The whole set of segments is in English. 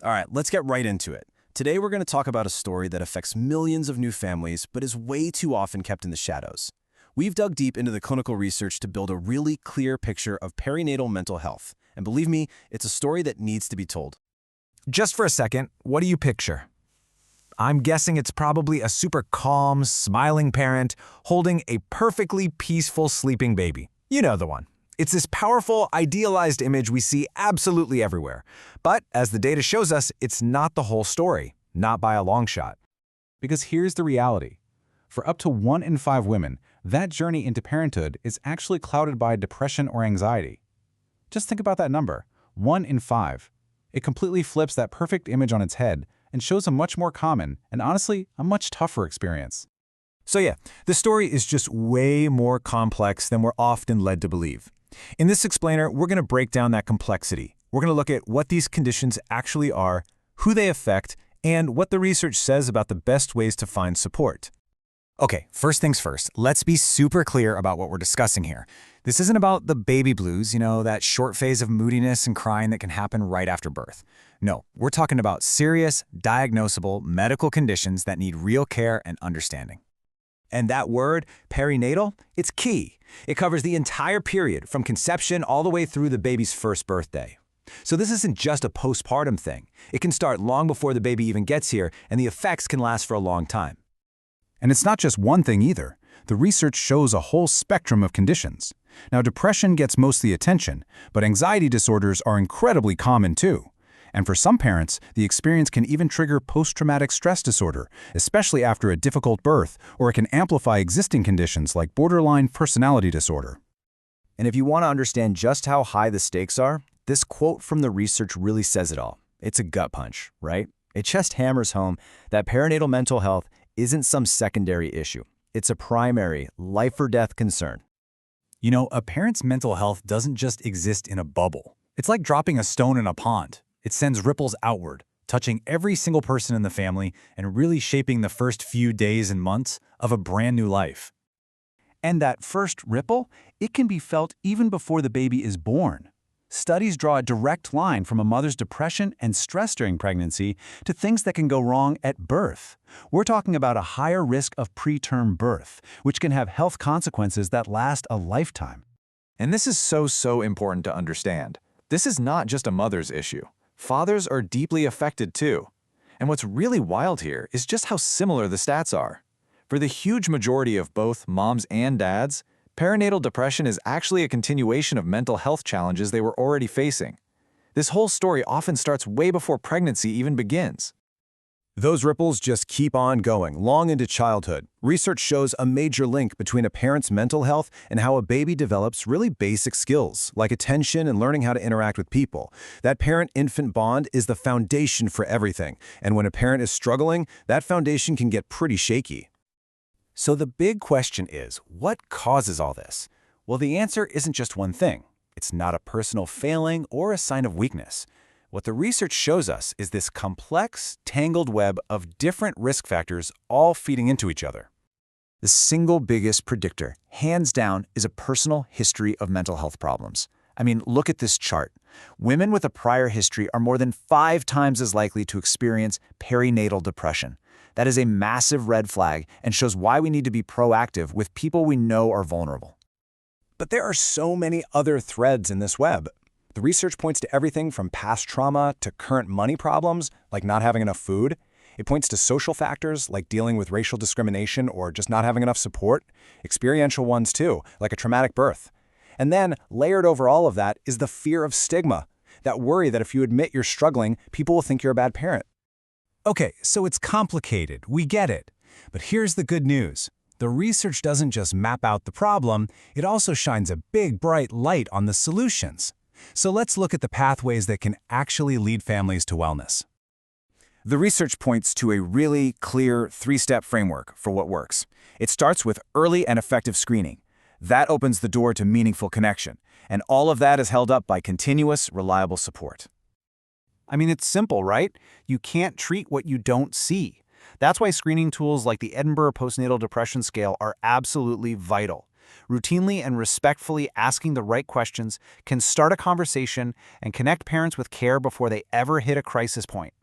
All right, let's get right into it. Today we're going to talk about a story that affects millions of new families but is way too often kept in the shadows. We've dug deep into the clinical research to build a really clear picture of perinatal mental health. And believe me, it's a story that needs to be told. Just for a second, what do you picture? I'm guessing it's probably a super calm, smiling parent holding a perfectly peaceful sleeping baby. You know the one. It's this powerful, idealized image we see absolutely everywhere. But as the data shows us, it's not the whole story, not by a long shot. Because here's the reality. For up to 1 in 5 women, that journey into parenthood is actually clouded by depression or anxiety. Just think about that number, 1 in 5. It completely flips that perfect image on its head and shows a much more common and honestly, a much tougher experience. So yeah, the story is just way more complex than we're often led to believe. In this explainer, we're going to break down that complexity. We're going to look at what these conditions actually are, who they affect, and what the research says about the best ways to find support. Okay, first things first, let's be super clear about what we're discussing here. This isn't about the baby blues, that short phase of moodiness and crying that can happen right after birth. No, we're talking about serious, diagnosable medical conditions that need real care and understanding. And that word, perinatal, it's key. It covers the entire period from conception all the way through the baby's first birthday. So this isn't just a postpartum thing. It can start long before the baby even gets here, and the effects can last for a long time. And it's not just one thing either. The research shows a whole spectrum of conditions. Now, depression gets most of the attention, but anxiety disorders are incredibly common too. And for some parents, the experience can even trigger post-traumatic stress disorder, especially after a difficult birth, or it can amplify existing conditions like borderline personality disorder. And if you want to understand just how high the stakes are, this quote from the research really says it all. It's a gut punch, right? It just hammers home that perinatal mental health isn't some secondary issue. It's a primary, life-or-death concern. A parent's mental health doesn't just exist in a bubble. It's like dropping a stone in a pond. It sends ripples outward, touching every single person in the family and really shaping the first few days and months of a brand new life. And that first ripple, it can be felt even before the baby is born. Studies draw a direct line from a mother's depression and stress during pregnancy to things that can go wrong at birth. We're talking about a higher risk of preterm birth, which can have health consequences that last a lifetime. And this is so important to understand. This is not just a mother's issue. Fathers are deeply affected too. And what's really wild here is just how similar the stats are. For the huge majority of both moms and dads, perinatal depression is actually a continuation of mental health challenges they were already facing. This whole story often starts way before pregnancy even begins. Those ripples just keep on going, long into childhood. Research shows a major link between a parent's mental health and how a baby develops really basic skills, like attention and learning how to interact with people. That parent-infant bond is the foundation for everything, and when a parent is struggling, that foundation can get pretty shaky. So the big question is, what causes all this? Well, the answer isn't just one thing. It's not a personal failing or a sign of weakness. What the research shows us is this complex, tangled web of different risk factors all feeding into each other. The single biggest predictor, hands down, is a personal history of mental health problems. I mean, look at this chart. Women with a prior history are more than 5 times as likely to experience perinatal depression. That is a massive red flag and shows why we need to be proactive with people we know are vulnerable. But there are so many other threads in this web. The research points to everything from past trauma to current money problems, like not having enough food. It points to social factors, like dealing with racial discrimination or just not having enough support. Experiential ones too, like a traumatic birth. And then, layered over all of that, is the fear of stigma. That worry that if you admit you're struggling, people will think you're a bad parent. Okay, so it's complicated, we get it. But here's the good news. The research doesn't just map out the problem, it also shines a big, bright light on the solutions. So let's look at the pathways that can actually lead families to wellness. The research points to a really clear 3-step framework for what works. It starts with early and effective screening. That opens the door to meaningful connection, and all of that is held up by continuous, reliable support. I mean, it's simple, right? You can't treat what you don't see. That's why screening tools like the Edinburgh Postnatal Depression Scale are absolutely vital. Routinely and respectfully asking the right questions can start a conversation and connect parents with care before they ever hit a crisis point.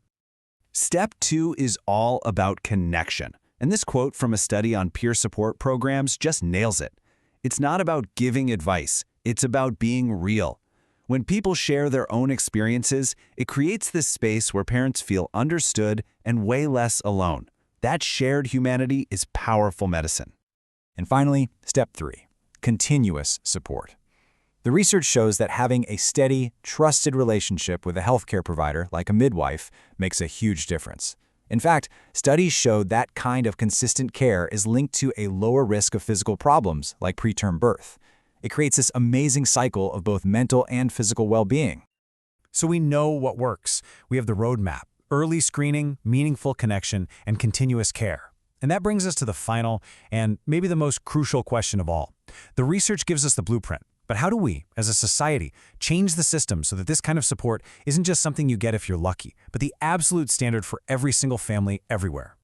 Step 2 is all about connection. And this quote from a study on peer support programs just nails it. It's not about giving advice, it's about being real. When people share their own experiences, it creates this space where parents feel understood and way less alone. That shared humanity is powerful medicine. And finally, step 3, continuous support. The research shows that having a steady, trusted relationship with a healthcare provider, like a midwife, makes a huge difference. In fact, studies show that kind of consistent care is linked to a lower risk of physical problems, like preterm birth. It creates this amazing cycle of both mental and physical well-being. So we know what works. We have the roadmap: early screening, meaningful connection, and continuous care. And that brings us to the final and maybe the most crucial question of all. The research gives us the blueprint, but how do we, as a society, change the system so that this kind of support isn't just something you get if you're lucky, but the absolute standard for every single family everywhere?